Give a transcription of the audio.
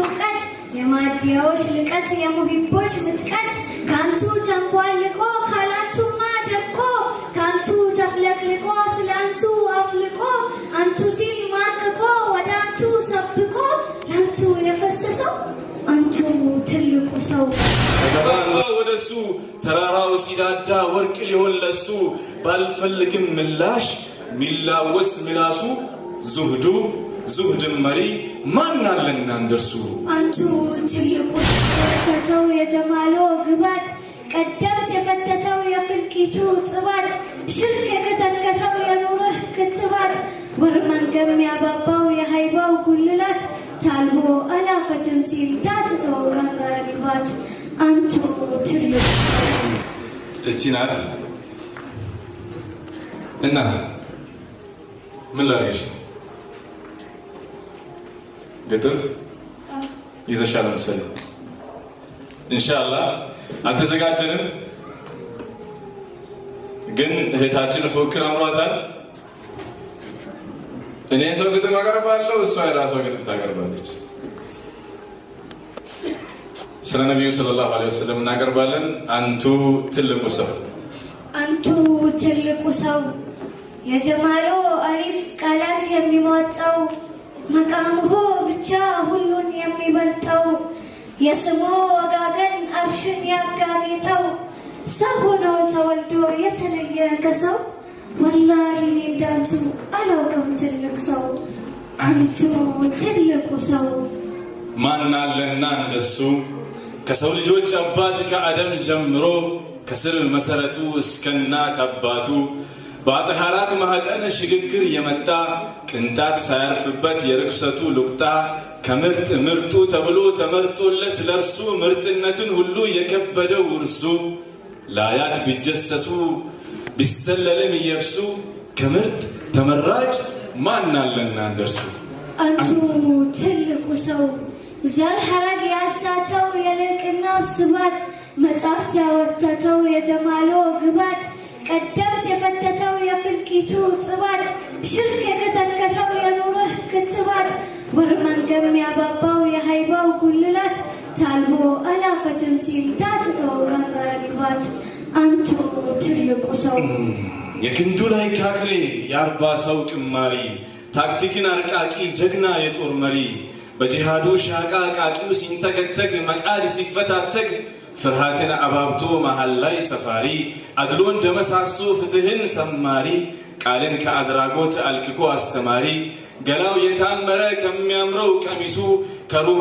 እውቀት የማዲያዎች ልቀት የሙሂቦች ምጥቀት ካንቱ ተንቧልቆ ካላንቱማ ደቆ ካንቱ ተፍለቅልቆ ስላንቱ አፍልቆ አንቱ ሲል ማቅቆ ወደ አንቱ ሰብቆ ላንቱ የፈሰሰው አንቱ ትልቁ ሰው ወደሱ ተራራው ሲዳዳ ወርቅ ሊሆን ለሱ ባልፈልግም ምላሽ ሚላወስ ምላሱ ዙህድ መሪ ማን አለና እንደርሱ አንቱ ትልቁ ተተው የጀማሎ ግባት ቀደምት የፈተተው የፍልቂቱ ጥባት ሽርክ የከተከተው የኑርህ ክትባት ወርመንገም ያባባው የሃይባው ጉልላት ታልቦ አላፈጅም ሲል ዳትቶ ቀረ ልባት አንቱ ትልቁ እቺ ናት እና ምን ላድርግሽ ገጥር ይዘሻል መሰለኝ ኢንሻአላህ አልተዘጋጀንም ግን እህታችን ፎክር አምሯታል እኔ ሰው ግጥም አቀርባለሁ እሷ የራሷ ግጥም ታቀርባለች ስለ ነብዩ ሰለላሁ ዐለይሂ ወሰለም እናቀርባለን አንቱ ትልቁ ሰው የጀማሎ አሊፍ ቃላት የሚሟጣው መቃምሁ ብቻ ሁሉን የሚበልጠው የስሙ ወጋገን አርሽን ያጋጌጠው ሰው ሆኖ ተወልዶ የተለየ ከሰው ወላሂ እኔ እንዳንቱ አላውቅም ትልቅ ሰው አንቱ ትልቁ ሰው ማን አለና እንደሱ ከሰው ልጆች አባት ከአደም ጀምሮ ከስር መሰረቱ እስከ እናት አባቱ በአጥሃራት ማህፀን ሽግግር የመጣ ቅንጣት ሳያርፍበት የርክሰቱ ሉቅጣ ከምርጥ ምርጡ ተብሎ ተመርጦለት ለርሱ ምርጥነትን ሁሉ የከበደው እርሱ ለአያት ቢጀሰሱ ቢሰለልም የብሱ ከምርጥ ተመራጭ ማን አለና እንደርሱ አንቱ ትልቁ ሰው ዘር ሐረግ ያሳተው የልቅናው ስባት መጻፍት ያወተተው የጀማሎ ግባት ቀደምት የፈተተው የፍልቂቱ ጥባት ሽርክ የከተከተው የኑርህ ክትባት ወርመንገም ያባባው የሃይባው ጉልላት ታልቦ አላፈጅም ሲል ዳትቶ ቀረ ልባት አንቱ ትልቁ ሰው የክንዱ ላይ ካክሌ የአርባ ሰው ቅማሪ ታክቲክን አርቃቂ ጀግና የጦር መሪ በጂሃዱ ሻቃ ቃቂው ሲንተገተግ መቃድ ሲፈታተግ ፍርሃትን አባብቶ መሃል ላይ ሰፋሪ አድሎን ደመሳሶ ፍትህን ሰማሪ ቃልን ከአድራጎት አልክኮ አስተማሪ ገላው የታመረ ከሚያምረው ቀሚሱ ከሩህ